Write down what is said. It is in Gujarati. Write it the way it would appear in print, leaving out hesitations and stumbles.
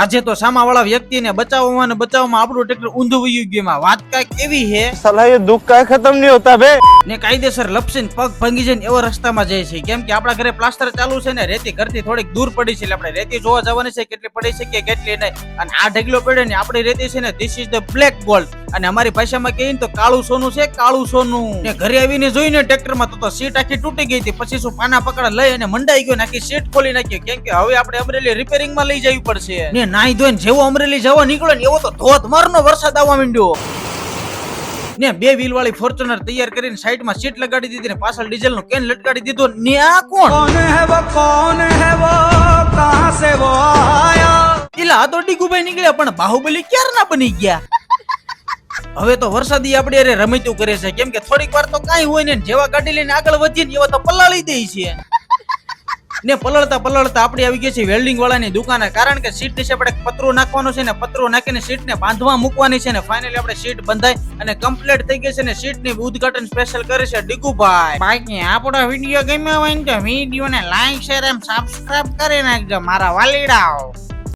આજે તો સામાવાળા વ્યક્તિને બચાવવામાં ને બચાવવામાં આપણું ટ્રેક્ટર ઊંધું વયું ગયું. એમાં વાત કાંઈક એવી હે साला ये दुख का खत्म नहीं होता बे। ને કાયદેસર લપસીને પગ ભાંગી જાય ને એવા રસ્તામાં જાય છે. કેમ કે આપણા ઘરે પ્લાસ્ટર ચાલુ છે ને રેતી ઘરથી થોડીક દૂર પડી છે એટલે આપણે રેતી જોવા જવાની છે કેટલી પડી છે કે કેટલી નહીં. અને આ ઢગલો પડ્યો ને આપણી રેતી છે ને this is the black gold અને અમારી ભાષામાં કહીએ ને તો કાળું સોનું છે, કાળું સોનું. ને ઘરે આવીને જોઈને ટ્રેક્ટરમાં તો સીટ આખી તૂટી ગઈ હતી. પછી શું પાના પકડા લઈ અને મંડાઈ ગયો ને આખી સીટ ખોલી નાખી. કેમ કે હવે આપણે અમરેલી રિપેરિંગમાં લઈ જવી પડશે. ને નાઈ ધોઈને જેવો અમરેલી જવા નીકળ્યો ને એવો તો ધોધમારનો વરસાદ આવવા માંડ્યો. ને બે વ્હીલ વાળી ફોર્ચ્યુનર તૈયાર કરીને સાઈડમાં સીટ લગાડી દીધી ને પાછળ ડીઝલ નો કેન લટકાડી દીધો. ને આ કોણ એલા આ તો ડીગુભાઈ નીકળ્યા પણ બાહુબલી ક્યારે ના બની ગયા. હવે તો વરસાદી આપણે અરે રમતું કરે છે. કેમ કે થોડીક વાર તો કાંઈ હોય ને જેવા ગાડી લઈને આગળ વધીએ ને એવા તો પલાળી દે છે. ને પલળતા આપણે આવી ગયા છે વેલ્ડિંગ વાળાની દુકાને. કારણ કે સીટ નીચે આપણે પતરું નાખવાનું છે ને પતરું નાખીને સીટ ને બાંધવા મૂકવાની છે ને ફાઇનલી આપણે સીટ બંધાય અને કમ્પ્લીટ થઈ ગઈ છે ને સીટ ની ઉદ્ઘાટન સ્પેશિયલ કરે છે ડીગુભાઈ. બાકી આપણો વિડીયો ગમ્યો હોય ને તો વિડીયો ને લાઈક શેર એમ સબસ્ક્રાઇબ કરી નાખજો મારા વાલીડાઓ.